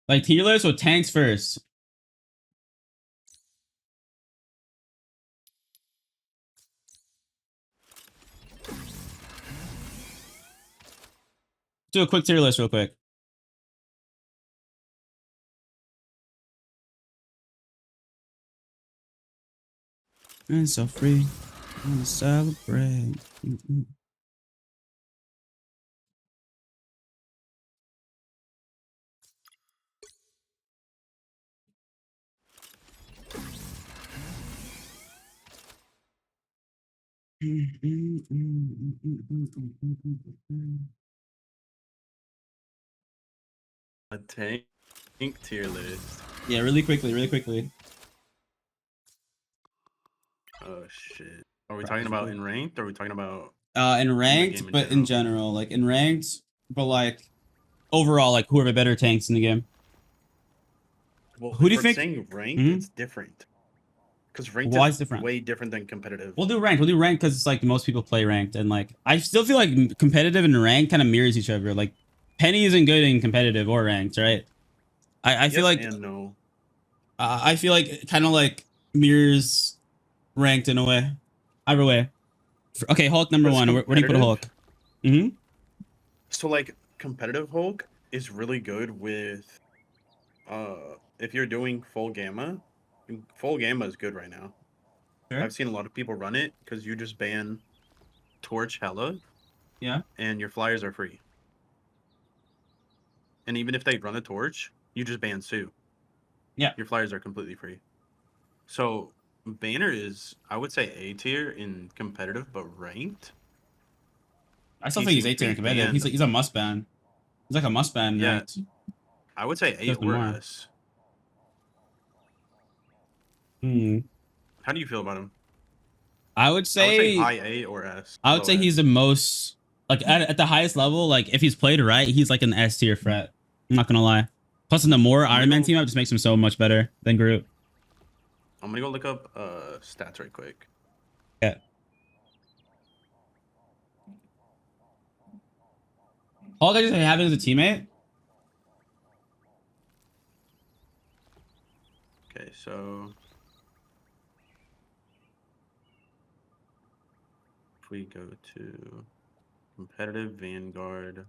Like tier list with tanks first. Do a quick tier list real quick. And so free. I want to celebrate. A tank tier list. Yeah, really quickly, really quickly. Oh shit. Are we talking about in ranked or are we talking about In in the ranked, game in but in general? general, like in ranked, but like overall, like who are the better tanks in the game? Well, Who do if you we're think? saying ranked, Hmm? it's different. Because ranked Why is is different? way different than competitive. We'll do ranked. We'll do ranked because it's like most people play ranked, and like I still feel like competitive and ranked kind of mirrors each other. Like Penny isn't good in competitive or ranked, right? I feel Yes like and no. I feel like it kind of like mirrors ranked in a way. Either way. Okay, Hulk number Because one. Where do you put a competitive, Hulk? Mm-hmm. so like competitive Hulk is really good with if you're doing full gamma. Full gamma is good right now. Sure. I've seen a lot of people run it because you just ban Torch Hella Yeah. and your flyers are free. And even if they run a torch, you just ban Sue. Yeah. Your flyers are completely free. So Banner is, I would say, A tier in competitive, but ranked, I still he think he's seems A to tier be in competitive. banned. He's a must ban. He's like a must ban Yeah, ranked. I would say A Does or more. S. Hmm. How do you feel about him? I would I would say say high A or S, I would low say he's S. the most like at the highest level. Like if he's played right, he's like an S tier threat. I'm not gonna lie. Plus, in the more I'm gonna Iron Man go. team up, just makes him so much better than Groot. I'm gonna go look up stats right quick. Yeah. All I just have him as a teammate. Okay, so if we go to competitive Vanguard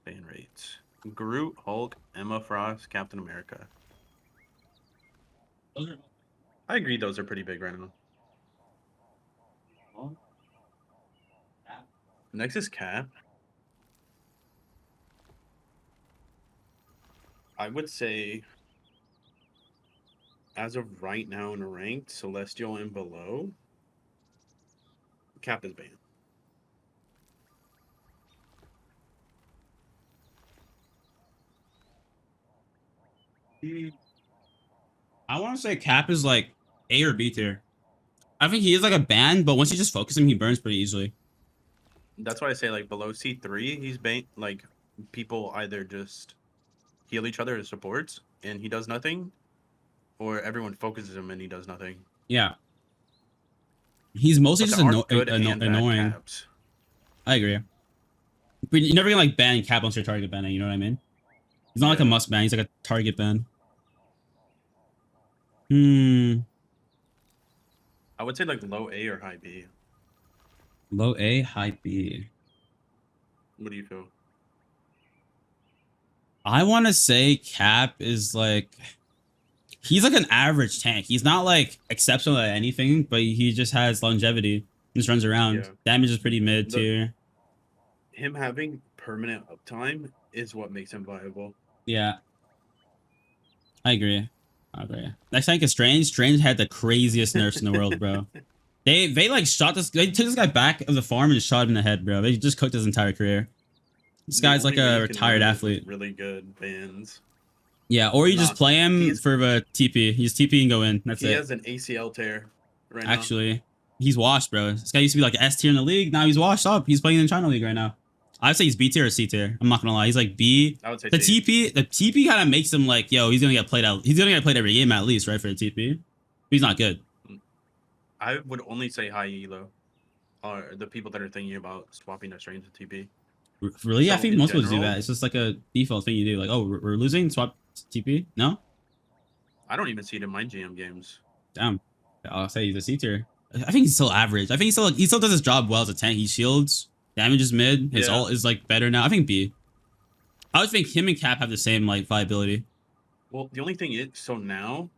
ban rates, Groot, Hulk, Emma Frost, Captain America. Those are I agree, those are pretty big right now. all. Next is Cap. I would say, as of right now in ranked, Celestial and below, Cap is banned. I want to say Cap is like A or B tier. I think he is like a band, but once you just focus him, he burns pretty easily. That's why I say like below C3, he's banned. Like people either just heal each other as supports and he does nothing, or everyone focuses him and he does nothing. Yeah, he's mostly But just there are good and bad annoying. caps. I agree. But you're never gonna like ban Cap once you're target banning. You know what I mean? He's not like a Yeah. must ban. He's like a target ban. Hmm. I would say like low A or high B. Low A, high B. What do you feel? I want to say Cap is like he's like an average tank. He's not like exceptional at anything, but he just has longevity. Just runs around. Yeah. Damage is pretty mid The tier. him having permanent uptime is what makes him viable. Yeah, I agree. I agree. Next tank is Strange. Strange had the craziest nerfs in the world, bro. They like shot this. They took this guy back of the farm and shot him in the head, bro. They just cooked his entire career. This The guy's like only way a you can win retired him is with athlete. really good bans. Yeah, or you just Not play him he's for the TP. He's TP and go in. That's he it. has an ACL tear right now. Actually, he's washed, bro. This guy used to be like S tier in the league. Now he's washed up. He's playing in China League right now. I'd say he's B tier or C tier. I'm not gonna lie. He's like B. I would say The C. TP kind of makes him like, yo, he's gonna get played out. He's gonna get played every game at least, right? For the TP. But he's not good. I would only say high elo, or the people that are thinking about swapping their strains to TP. Really? I So think in most people do general, that. It's just like a default thing you do. Like, oh, we're losing, swap TP. No, I don't even see it in my GM games. damn. I'll say he's a C tier. I think he's still average. I think he still does his job well as a tank. He shields, damages mid. His Yeah. ult is like better now. I think B. I would think him and Cap have the same like viability. Well, the only thing is, so now,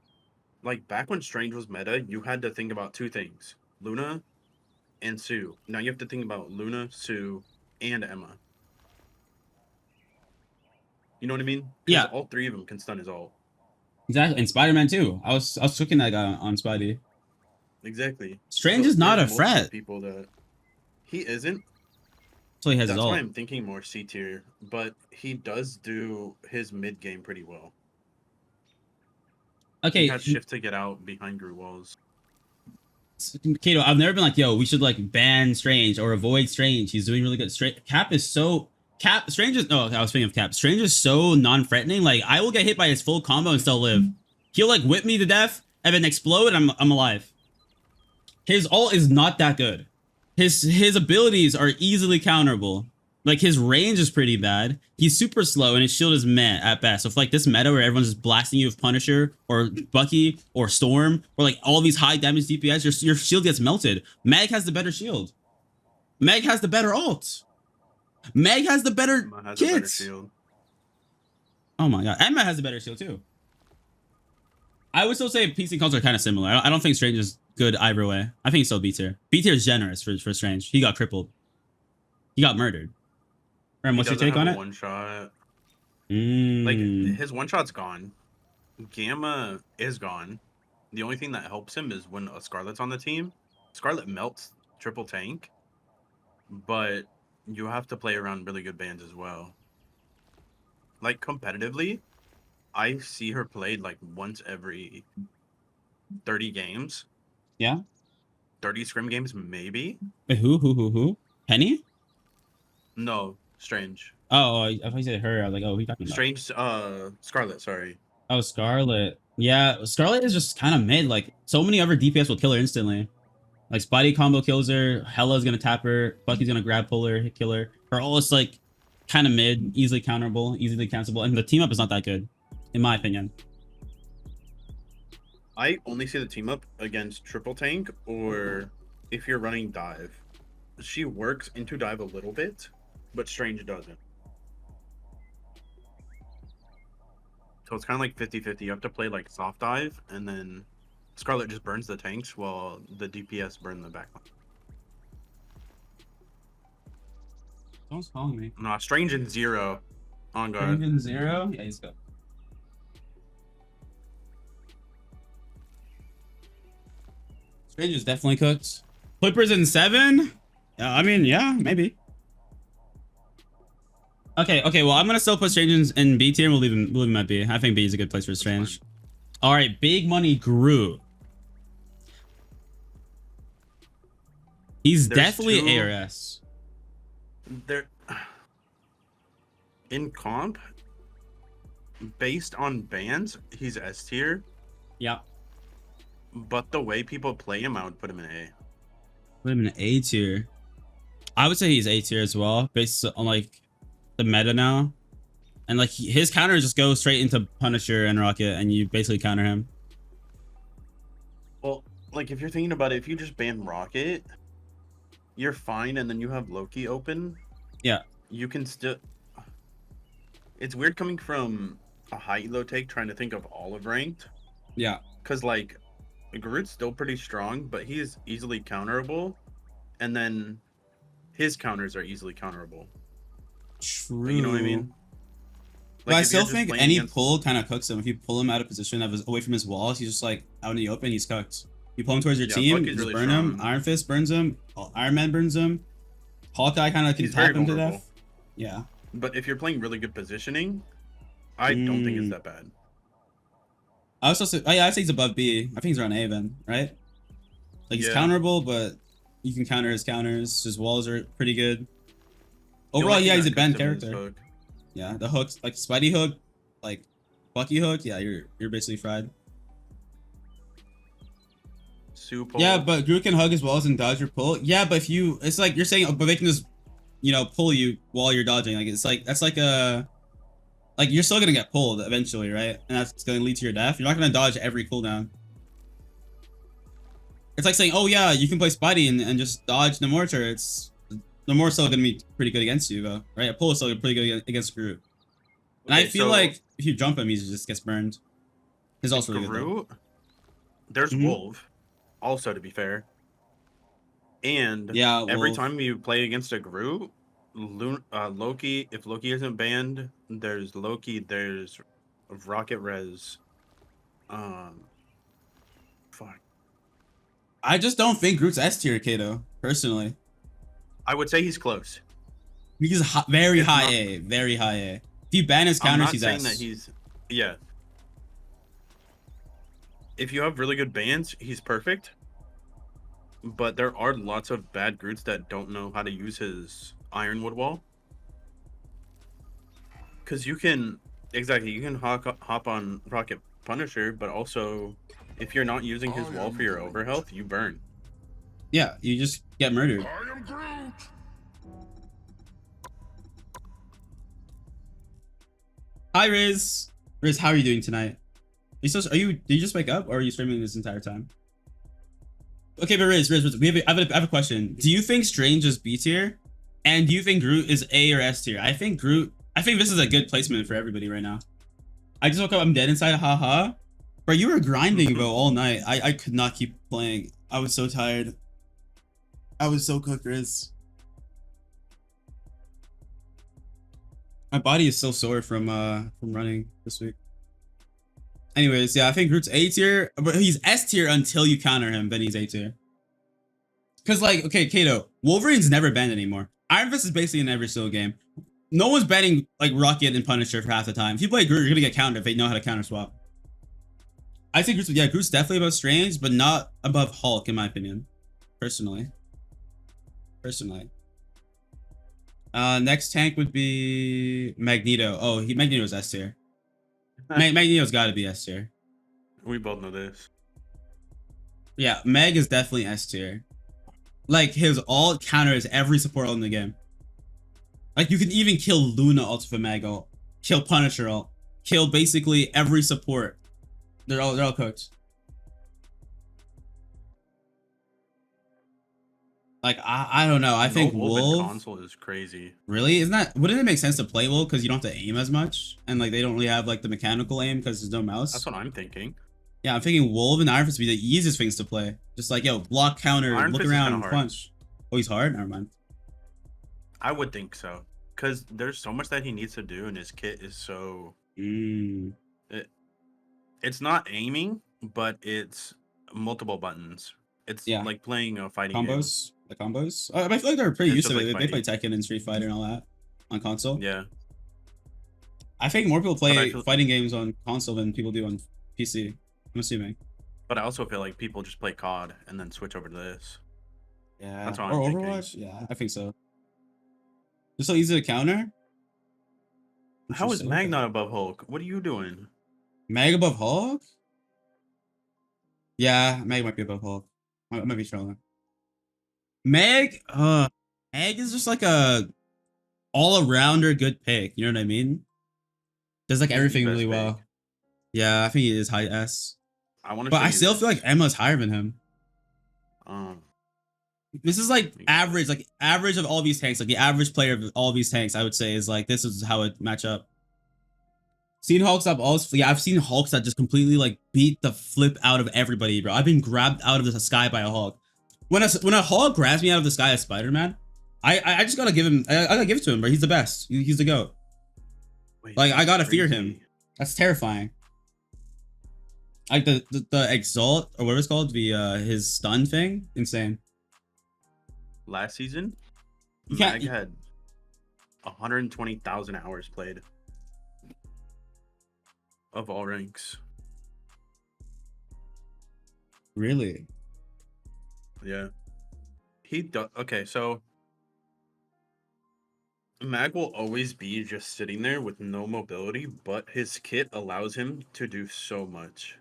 like back when Strange was meta, you had to think about two things: Luna and Sue. Now you have to think about Luna, Sue, and Emma. You know what I mean? Because Yeah, all three of them can stun his ult. exactly. And Spider-Man too. I was cooking that guy on Spidey. Exactly. Strange So is not there's a multiple threat. people that he isn't. So he has his That's why ult. I'm thinking more C tier, but he does do his mid game pretty well. He Okay, has shift to get out behind Groot walls. Kato, I've never been like, yo, we should like ban Strange or avoid Strange. He's doing really good. Cap is so Strange is I was thinking of Cap. Strange is so non-threatening. Like I will get hit by his full combo and still live. He'll like whip me to death and then explode and I'm alive. His ult is not that good. His abilities are easily counterable. Like his range is pretty bad. He's super slow and his shield is meh at best. So if like this meta where everyone's just blasting you with Punisher or Bucky or Storm or like all these high damage DPS, your shield gets melted. Meg has the better shield. Meg has the better ult. Meg has the better Emma has a better kits. shield. Oh my god, Emma has a better shield too. I would still say PC calls are kind of similar. I don't think Strange is good either way. I think he's still B tier. B tier is generous for Strange. He got crippled. He got murdered. Rem, what's your take on it? One shot. Mm. Like his one shot's gone. Gamma is gone. The only thing that helps him is when a Scarlet's on the team. Scarlet melts triple tank, but you have to play around really good bans as well. Like competitively, I see her played like once every 30 games. Yeah. 30 scrim games, maybe. Wait, who? Penny? No, Strange. Oh, I thought you said her. I was like, oh, who you talking about? Strange, Scarlet, sorry. Oh, Scarlet. Yeah, Scarlet is just kind of mid. Like, so many other DPS will kill her instantly. Like, Spidey combo kills her. Hella's gonna tap her. Bucky's gonna grab pull her, kill her. Her ult is like kind of mid, easily counterable, easily cancelable. And the team up is not that good, in my opinion. I only see the team up against triple tank or if you're running dive. She works into dive a little bit, but Strange doesn't. So it's kind of like 50-50. You have to play like soft dive, and then Scarlet just burns the tanks while the DPS burn the backline. Someone's calling me. Nah, Strange and Zero on guard. Strange and Zero? Yeah, he's good. Strange is definitely cooked. Clippers in 7? I mean, yeah, maybe. Okay, well, I'm gonna still put Strange in B tier and we'll leave him at B. I think B is a good place for Strange. Alright, big money Groot. He's definitely ARS. There in comp, based on bans, he's S tier. Yeah. But the way people play him, I would put him in A. Put him in A tier. I would say he's A tier as well, based on like the meta now. And like his counters just go straight into Punisher and Rocket and you basically counter him. Well, like if you're thinking about it, if you just ban Rocket, you're fine, and then you have Loki open. Yeah. You can still. It's weird coming from a high elo take trying to think of olive ranked. Yeah. Because like Groot's still pretty strong, but he is easily counterable, and then his counters are easily counterable. True. You know what I mean? But I if you're still just think playing any against- pull kind of cooks him. If you pull him out of position away from his walls, he's just like out in the open, he's cooked. You pull him towards your Yeah, team, Bucky's just really burn him. strong. Iron Fist burns him. Iron Man burns him. Hawkeye kind of can He's tap very him to vulnerable. death. Yeah. But if you're playing really good positioning, I don't think it's that bad. I also say, I'd say he's above B. I think he's around A then, right? Like he's Yeah. counterable, but you can counter his counters. His walls are pretty good. The Overall, only yeah, thing he's a that banned cooks him is character. Hook. Yeah, the hooks, like Spidey hook, like Bucky hook. Yeah, you're basically fried. Super. Yeah, but Groot can hug as well as in dodge or pull. Yeah, but if you, it's like you're saying, but they can just you know, pull you while you're dodging. Like it's like that's like a like you're still gonna get pulled eventually, right? And that's gonna lead to your death. You're not gonna dodge every cooldown. It's like saying, oh yeah, you can play Spidey and just dodge the mortar. It's the mortar's still gonna be pretty good against you though, right? A pull is still pretty good against Groot. And I Okay, feel so like if you jump him, he just gets burned. He's also really good though. Groot, there's Mhm. Wolf, also to be fair. And Yeah, every Wolf. time you play against a Groot, Loki, if Loki isn't banned, there's Loki, there's Rocket Res. Um, fuck. I just don't think Groot's S tier, Kato. Personally, I would say he's close. he's very If high not, A, very high A. If you ban his I'm counters, not he's saying S. that he's, yeah. If you have really good bans, he's perfect. But there are lots of bad Groots that don't know how to use his Ironwood wall. Because you can, exactly, you can hop on Rocket Punisher, but also, if you're not using his wall for your overhealth, you burn. Yeah, you just get murdered. I am Groot. Hi, Riz. Riz, how are you doing tonight? Did you just wake up or are you streaming this entire time? Okay, but Riz, I have a question. Do you think Strange is B tier? And do you think Groot is A or S tier? I think this is a good placement for everybody right now. I just woke up, I'm dead inside, haha. Bro, you were grinding, bro, all night. I could not keep playing. I was so tired. I was so cooked, Riz. My body is so sore from running this week. Anyways, yeah, I think Groot's A tier, but he's S tier until you counter him, then he's A tier. Cause like, okay, Kato, Wolverine's never banned anymore. Iron Fist is basically in every single game. No one's banning like Rocket and Punisher for half the time. If you play Groot, you're gonna get countered if they know how to counter swap. I think Groot's definitely above Strange, but not above Hulk in my opinion. Personally. Next tank would be Magneto. Oh, Magneto's S tier. Magneto's got to be S tier. We both know this. Yeah, Meg is definitely S tier. Like his ult counters every support ult in the game. Like you can even kill Luna ult with Meg ult, kill Punisher ult, kill basically every support. They're all cooked. Like I don't know. I think Wolf console is crazy. Really? Wouldn't it make sense to play Wolf because you don't have to aim as much? And like they don't really have like the mechanical aim because there's no mouse. That's what I'm thinking. Yeah, I'm thinking Wolf and Iron Fist would be the easiest things to play. Just like, yo, block, counter, Iron look Fist around, is punch. Oh, he's hard? Never mind. I would think so. Because there's so much that he needs to do, and his kit is so... It's not aiming, but it's multiple buttons. It's like playing a fighting combos. Game. The combos? I feel like they're pretty used to it. They play Tekken and Street Fighter and all that on console. Yeah. I think more people play fighting games on console than people do on PC. I'm assuming. But I also feel like people just play COD and then switch over to this. Yeah. That's what or I'm Overwatch? thinking. Yeah, I think so. It's so easy to counter. How is Mag not above Hulk? What are you doing? Mag above Hulk? Yeah, Mag might be above Hulk. I might be trolling. Mag is just like a all-arounder good pick. You know what I mean? Does like everything really well. Yeah, I think he is high S. But I still feel like Emma's higher than him. This is like average of all these tanks. Like the average player of all these tanks, I would say, is like this is how it match up. Seen Hulks up also. Yeah, I've seen Hulks that just completely like beat the flip out of everybody, bro. I've been grabbed out of the sky by a Hulk. When a Hulk grabs me out of the sky as Spider-Man, I just gotta give him. I gotta give it to him, bro. He's the best. He's the GOAT. Wait, like I gotta fear him. That's terrifying. Like the exalt or whatever it's called, the his stun thing, insane. Last season, Mag had 120,000 hours played of all ranks. Really? Yeah. He does. Okay, so Mag will always be just sitting there with no mobility, but his kit allows him to do so much.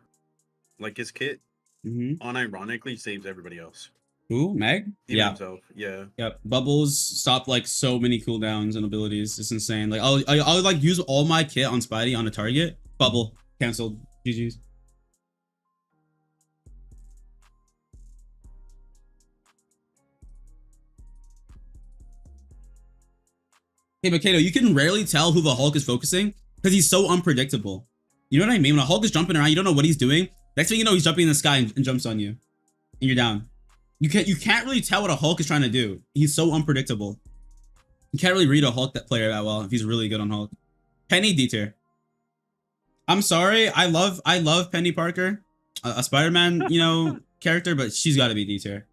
Like his kit unironically saves everybody else. Who? Meg? Even Yeah. himself. Yeah. Yep. Bubbles stop like so many cooldowns and abilities. It's insane. Like I'll like use all my kit on Spidey on a target. Bubble canceled. GG's. Hey, Makado, you can rarely tell who the Hulk is focusing because he's so unpredictable. You know what I mean? When a Hulk is jumping around, you don't know what he's doing. Next thing you know, he's jumping in the sky and jumps on you, and you're down. You can't really tell what a Hulk is trying to do. He's so unpredictable. You can't really read a Hulk that player that well if he's really good on Hulk. Penny D tier. I'm sorry, I love Penny Parker, a Spider-Man, character, but she's got to be D tier.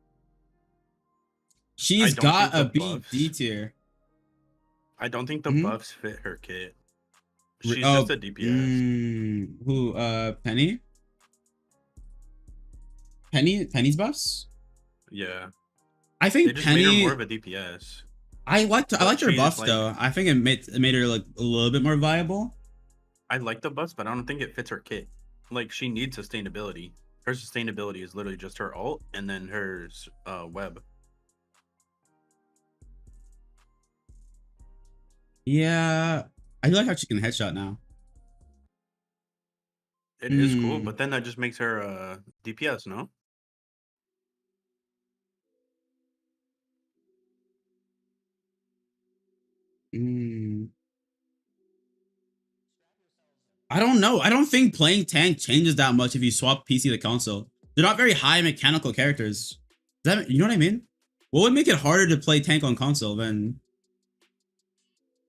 She's got to be D tier. I don't think the buffs fit her kit. She's Oh, just a DPS. Who? Penny? Penny's buffs? Yeah. I think They just Penny made her more of a DPS. I liked her She's buffs like- though. I think it made her like a little bit more viable. I like the buffs, but I don't think it fits her kit. Like, she needs sustainability. Her sustainability is literally just her ult and then her web. Yeah, I like how she can headshot now. It is cool, but then that just makes her DPS, no? I don't know. I don't think playing tank changes that much if you swap PC to console. They're not very high mechanical characters. You know what I mean? What would make it harder to play tank on console than...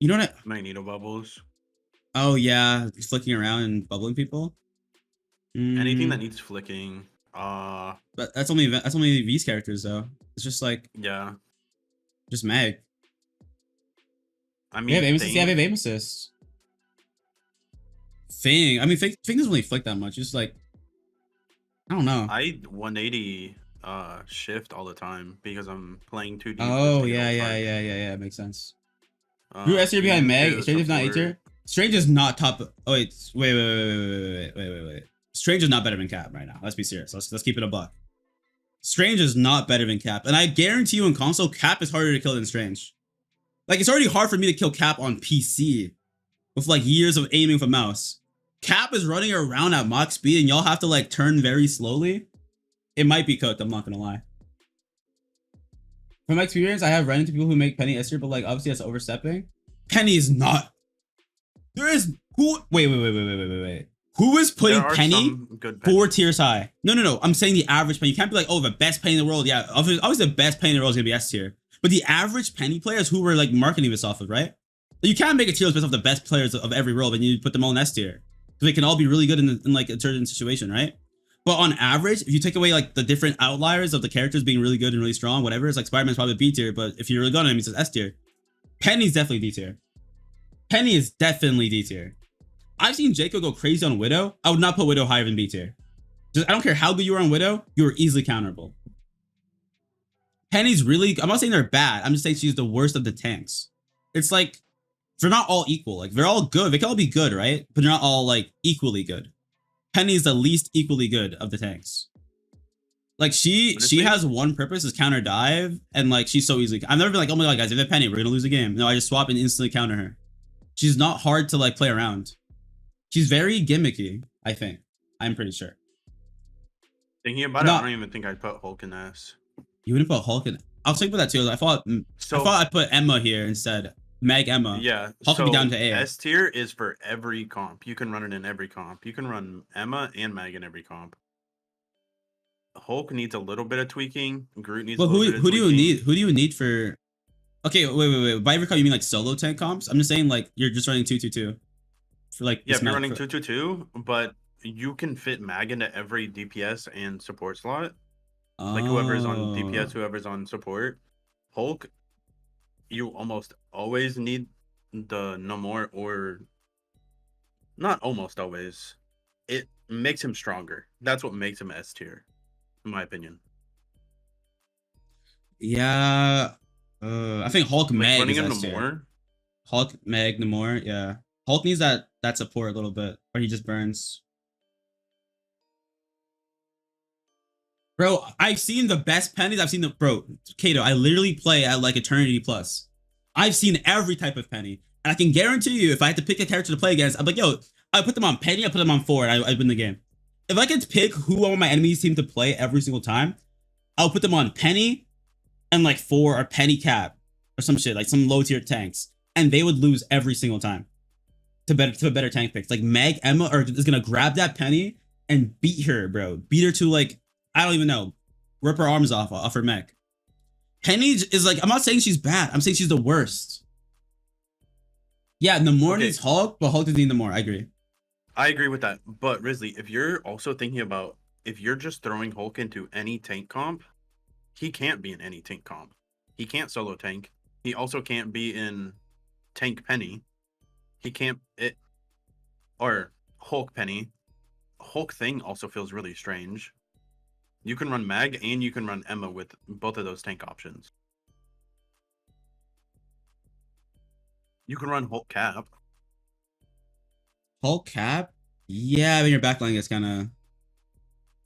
You know what Magneto bubbles. Oh yeah, flicking around and bubbling people. Anything that needs flicking. But that's only V's characters though. It's just like Yeah. just Mag. I mean, They have aim assist. Thing. I mean, Thing doesn't really flick that much. Just like I don't know. I 180 shift all the time because I'm playing 2D. Oh yeah. Makes sense. Groot S tier E behind Meg. Strange is not A tier. Strange is not top. Oh wait. Strange is not better than Cap right now. Let's be serious. Let's keep it a buck. Strange is not better than Cap, and I guarantee you in console, Cap is harder to kill than Strange. Like it's already hard for me to kill Cap on PC with like years of aiming with a mouse. Cap is running around at max speed, and y'all have to like turn very slowly. It might be cooked. I'm not gonna lie. From my experience, I have run into people who make Penny S tier, but like obviously that's overstepping. Penny is not. There is who? Wait. Who is putting Penny 4 tiers high? No. I'm saying the average Penny. You can't be like, oh, the best Penny in the world. Yeah, obviously the best Penny in the world is gonna be S tier. But the average Penny players who we're like marketing this off of, right? You can't make a tier list based off the best players of every world, and you put them all in S tier. Because they can all be really good in like a certain situation, right? But on average, if you take away like the different outliers of the characters being really good and really strong, whatever, it's like Spider-Man's probably B tier, but if you're really good on him, he's S tier. Penny's definitely D tier. Penny is definitely D tier. I've seen Jacob go crazy on Widow. I would not put Widow higher than B tier. I don't care how good you are on Widow, you are easily counterable. Penny's really, I'm not saying they're bad. I'm just saying she's the worst of the tanks. It's like, they're not all equal. Like, they're all good. They can all be good, right? But they're not all, like, equally good. Penny is the least equally good of the tanks. Like, she has one purpose, is counter dive, and, like, she's so easily... I've never been like, oh my god, guys, if they have Penny, we're gonna lose the game. No, I just swap and instantly counter her. She's not hard to, like, play around. She's very gimmicky, I think. I'm pretty sure. Thinking about it, I don't even think I'd put Hulk in S. You wouldn't put Hulk in... I'll think about that, too. I thought I'd put Emma here instead. Meg Emma. Yeah. Hulk can be down to A. S tier is for every comp. You can run it in every comp. You can run Emma and Meg in every comp. Hulk needs a little bit of tweaking. Groot needs a little bit of tweaking. Who do you need for... Okay, wait. By every comp, you mean like solo tank comps? I'm just saying like you're just running 2-2-2. For like yeah, if you're running 2-2-2, but you can fit Mag into every DPS and support slot. Like whoever's on DPS, whoever's on support. Hulk, you almost always need the no more, or not almost always. It makes him stronger. That's what makes him S tier, in my opinion. Yeah, I think Hulk Meg running is him S tier. Namor. Hulk Meg Namor, yeah. Hulk needs that support a little bit, or he just burns. Bro, I've seen the best pennies. I've seen the bro, Kato. I literally play at like Eternity Plus. I've seen every type of penny, and I can guarantee you, if I had to pick a character to play against, I'm like, yo, I put them on penny, I put them on four, and I win the game. If I could pick who I want my enemies team to play every single time, I'll put them on penny and like four or penny cap or some shit, like some low tier tanks, and they would lose every single time to a better tank picks. Like Meg Emma is gonna grab that penny and beat her, bro. Beat her to like I don't even know, rip her arms off her mech. Penny is like I'm not saying she's bad. I'm saying she's the worst. Yeah, Namor Okay. needs Hulk, but Hulk doesn't need Namor. I agree. I agree with that. But Risley, if you're also thinking about if you're just throwing Hulk into any tank comp, he can't be in any tank comp. He can't solo tank. He also can't be in tank Penny. He can't it or Hulk Penny. Hulk thing also feels really strange. You can run Mag and you can run Emma with both of those tank options. You can run Hulk Cap. Hulk cap. Yeah, I mean your backline gets kind of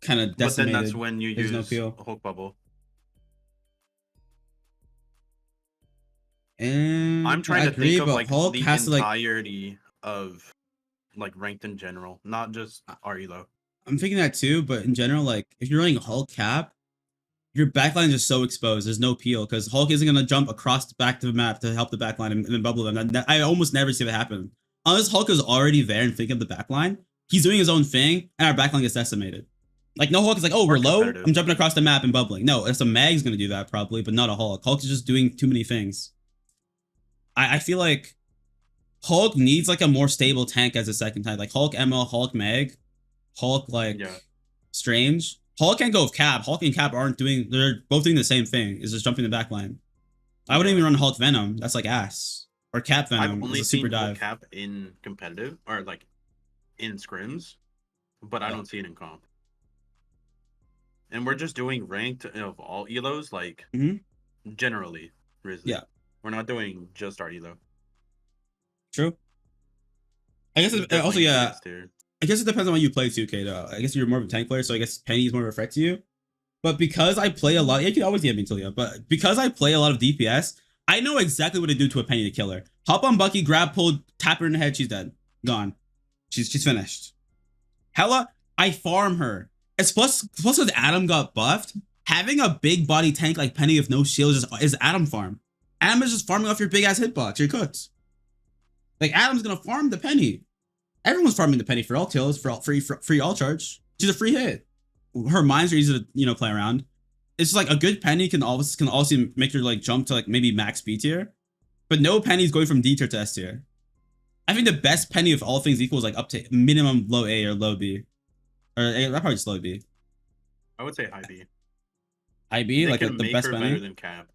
decimated. But then that's when you There's use no peel. Hulk Bubble. And I'm trying I to agree, think of but like Hulk the has to like. entirety of like ranked in general, not just our elo. I'm thinking that too, but in general, like if you're running Hulk cap, your backline is just so exposed. There's no peel because Hulk isn't gonna jump across the back to the map to help the backline and then bubble them. I almost never see that happen. Unless Hulk is already there and thinking of the backline, he's doing his own thing, and our backline gets decimated. Like no Hulk is like, oh, we're low. I'm jumping across the map and bubbling. No, it's a Mag's gonna do that probably, but not a Hulk. Hulk is just doing too many things. I feel like Hulk needs like a more stable tank as a second type. Like Hulk ML, Hulk Mag, Hulk like Strange. Hulk can't go with Cap. Hulk and Cap aren't doing. They're both doing the same thing. Is just jumping the back line. I wouldn't even run Hulk Venom. That's like ass. Or Cap Venom. I've only is a super seen Hulk dive. Cap in competitive or like in scrims, but I don't see it in comp. And we're just doing ranked of all elos, like generally, Risley. Yeah. We're not doing just our elo. True. I guess it, also yeah. I guess it depends on what you play too, Kato. I guess you're more of a tank player, so I guess Penny is more of a threat to you. But because I play a lot, you can always DM me, Talia. But because I play a lot of DPS, I know exactly what to do to a Penny to kill her. Hop on Bucky, grab, pull, tap her in the head, she's dead. Gone. She's finished. Hella, I farm her. It's plus with Adam got buffed, having a big body tank like Penny with no shield is Adam farm. Adam is just farming off your big ass hitbox. You're cooked. Like Adam's gonna farm the Penny. Everyone's farming the Penny for all kills, for all free all charge. She's a free hit. Her mines are easy to play around. It's just like a good Penny can also make her like jump to like maybe max B tier, but no Penny's going from D tier to S tier. I think the best Penny of all things equal is like up to minimum low A or low B, or A, probably just low B. I would say high B. High B, like the best Penny. Penny. Better than Cap.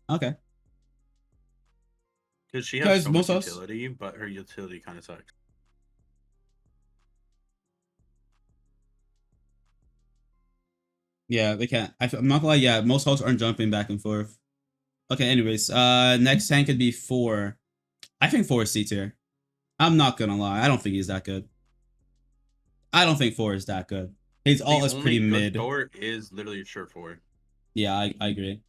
Okay. Because she has so much utility, but her utility kind of sucks. Yeah, they can't. I'm not gonna lie. Yeah, most Hulks aren't jumping back and forth. Okay. Anyways, next tank could be 4. I think 4 is C tier. I'm not gonna lie. I don't think he's that good. I don't think 4 is that good. His ult is pretty mid. Thor is literally sure 4. Yeah, I agree.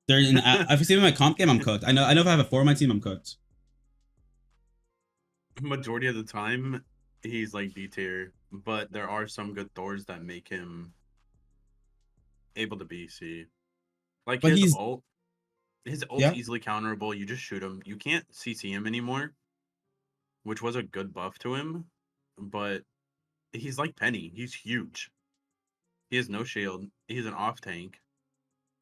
They're in. If you see in my comp game, I'm cooked. I know if I have a 4 on my team, I'm cooked. Majority of the time, he's like B tier, but there are some good Thors that make him able to be C. Like but his ult's easily counterable. You just shoot him. You can't CC him anymore, which was a good buff to him. But he's like Penny. He's huge. He has no shield. He's an off tank.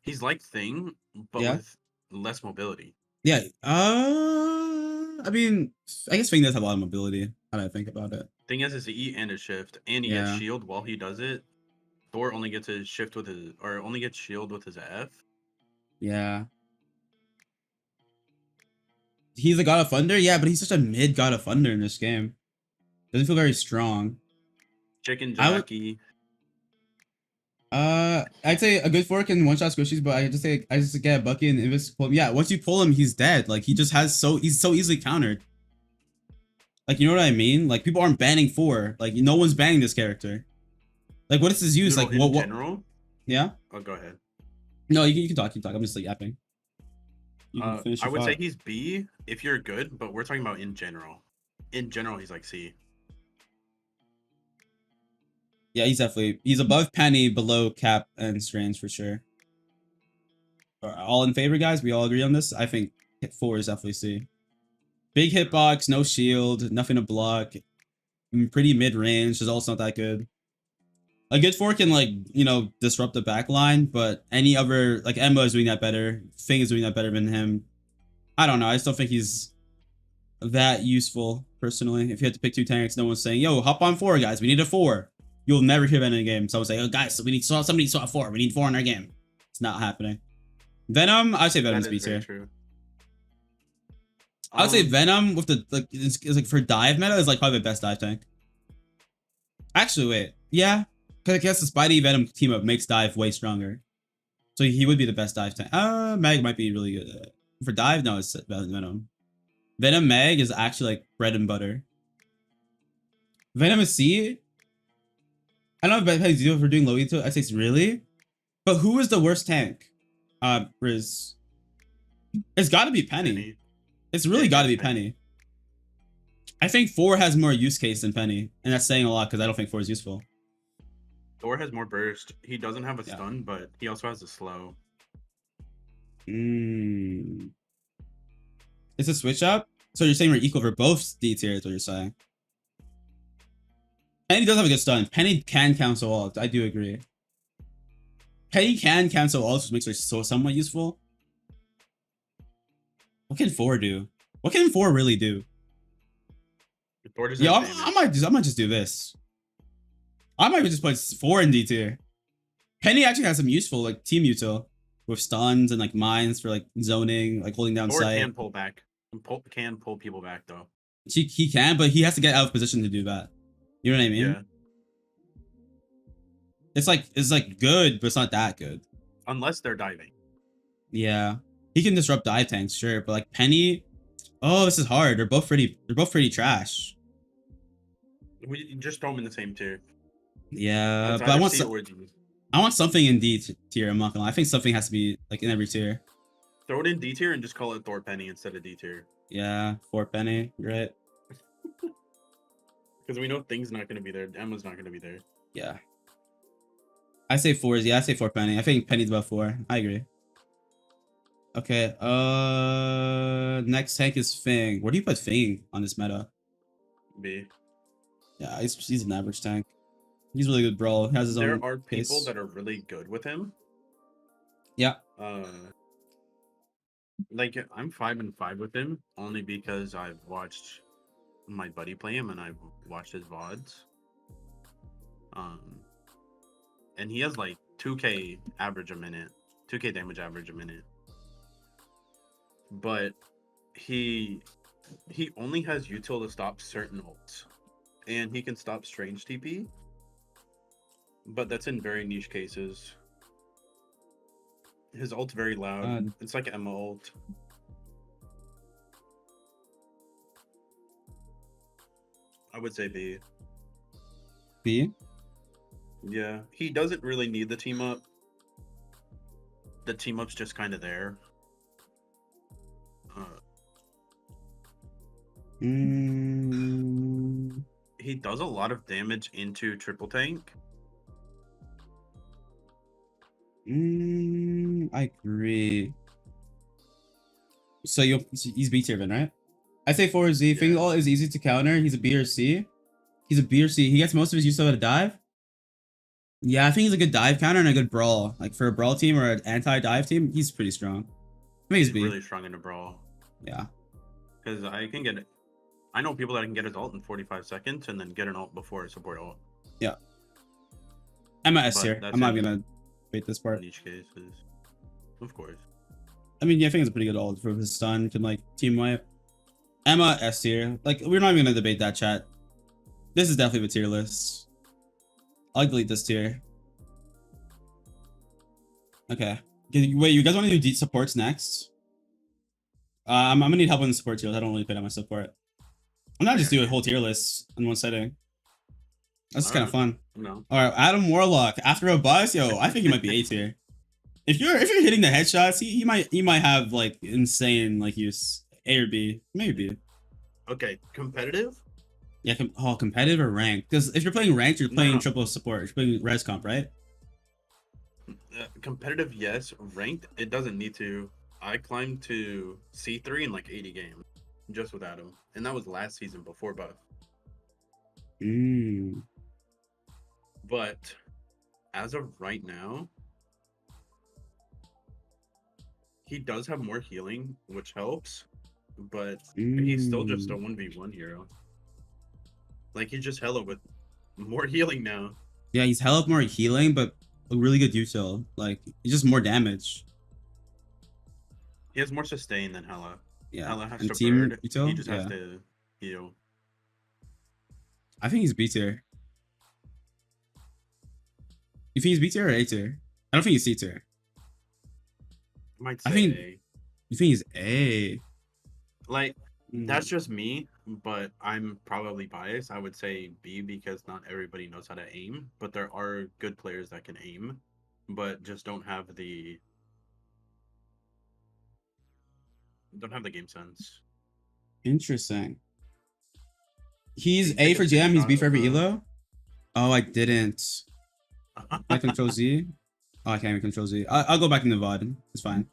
He's like Thing, but with less mobility. Yeah. I mean, I guess Thing does have a lot of mobility. How do I think about it? Thing has his E and his shift, and he gets shield while he does it. Thor only gets his shift with his, or only gets shield with his F. Yeah. He's a God of Thunder? Yeah, but he's such a mid God of Thunder in this game. Doesn't feel very strong. Chicken Jockey. I'd say a good 4 can one-shot squishies, but I just get Bucky and Invis pull him. Yeah, once you pull him, he's dead. Like he just has he's so easily countered. Like you know what I mean? Like people aren't banning 4. Like no one's banning this character. Like what is his use? Like in general? Yeah. Oh, go ahead. No, you can talk. You can talk. I'm just like yapping. You can finish I your would say thought. he's B if you're good, but we're talking about in general. In general, he's like C. Yeah, he's above Penny, below Cap and Strange for sure. All in favor, guys. We all agree on this. I think hit 4 is definitely C. Big hitbox, no shield, nothing to block. Pretty mid range. Is also not that good. A good 4 can like disrupt the back line, but any other like Emma is doing that better. Fing is doing that better than him. I don't know. I still think he's that useful personally. If you had to pick 2 tanks, no one's saying, "Yo, hop on 4, guys. We need a 4." You'll never hear that in a game. Someone say, "Oh, guys, we need somebody saw a 4. We need 4 in our game." It's not happening. Venom, I'd say Venom's That B is very tier. true. I would say Venom with the like is like for dive meta is like probably the best dive tank. Actually, wait, yeah, because I guess the Spidey Venom team up makes dive way stronger, so he would be the best dive tank. Mag might be really good for dive. No, it's Venom. Venom Mag is actually like bread and butter. Venom is C. I don't know if you for doing low to. I say it's really, but who is the worst tank? Riz. It's got to be Penny. It's really got to be Penny. I think 4 has more use case than Penny, and that's saying a lot because I don't think 4 is useful. Thor has more burst. He doesn't have a stun, but he also has a slow. It's a switch up? So you're saying we're equal for both D tier is what you're saying. Penny does have a good stun. Penny can cancel ult. I do agree. Penny can cancel ult, which makes her so somewhat useful. What can 4 do? What can 4 really do? Yeah, I might just do this. I might just put 4 in D tier. Penny actually has some useful like team util with stuns and like mines for like zoning, like holding down sight. Can pull back. Can pull people back though. He can, but he has to get out of position to do that. You know what I mean? Yeah. It's like good, but it's not that good. Unless they're diving. Yeah. He can disrupt dive tanks, sure, but like Penny, oh, this is hard. They're both pretty trash. We just throw them in the same tier. Yeah, but I want something in D tier. I'm not gonna lie. I think something has to be like in every tier. Throw it in D tier and just call it Thor Penny instead of D tier. Yeah, 4 Penny, right? Because we know Thing's not gonna be there. Emma's not gonna be there. Yeah. I say 4 is I say 4 Penny. I think Penny's about 4. I agree. Okay. Next tank is Fing. Where do you put Fing on this meta? B. Yeah, he's an average tank. He's really good, bro. He has his own. There are people that are really good with him. Yeah. Like I'm 5-5 with him only because I've watched my buddy play him and I've watched his VODs. And he has like 2k average a minute, 2k damage average a minute. But he only has util to stop certain ults. And he can stop strange TP. But that's in very niche cases. His ult's very loud. It's like Emma ult. I would say B. B? Yeah. He doesn't really need the team up. The team up's just kind of there. He does a lot of damage into triple tank. I agree. So he's B tier then, right? I say 4 is Z. Fing ult is easy to counter. He's a B or C. He's a B or C. He gets most of his use out of dive. Yeah, I think he's a good dive counter and a good brawl. Like for a brawl team or an anti-dive team, he's pretty strong. I think he's B. Really strong in a brawl. Yeah. Because I know people that can get his ult in 45 seconds and then get an ult before a support ult. Yeah. I'm at S tier. I'm not gonna debate this part. Niche cases. Of course. I mean, yeah, I think it's a pretty good ult for his stun, can like team wipe. Emma S tier. Like, we're not even gonna debate that, chat. This is definitely the tier list. I'll delete this tier. Okay. Wait, you guys want to do supports next? I'm gonna need help on the support tier. I don't really pay that much support. I'm not just doing a whole tier list in one setting. That's kind of Alright. fun. No. All right, Adam Warlock. After a bus, yo, I think he might be A tier. If you're hitting the headshots, he might have like insane like use A or B, maybe. Okay, competitive? Yeah, competitive or ranked? Because if you're playing ranked, you're No, playing no. triple support. You're playing res comp, right? Competitive, yes. Ranked, it doesn't need to. I climbed to C3 in like 80 games just with Adam, and that was last season before buff. Mm. But as of right now, he does have more healing, which helps, but he's still just a 1v1 hero. Like, he's just hella with more healing now. Yeah, he's hella more healing, but a really good util. Like, he's just more damage. He has more sustain than Hela. Yeah, Hela has and to team bird. He util. just has Yeah, to heal. I think he's B tier. You think he's B tier or A tier? I don't think he's C tier. I might I say think A. you think he's A. Like, that's Mm. just me, but I'm probably biased. I would say B because not everybody knows how to aim, but there are good players that can aim, but just don't have the game sense. Interesting. Did He's you A take a for GM. He's B screenshot for of every the? elo. Oh, I didn't. Can I control Z? Oh, I can't even control Z. I'll go back in the VOD. It's fine.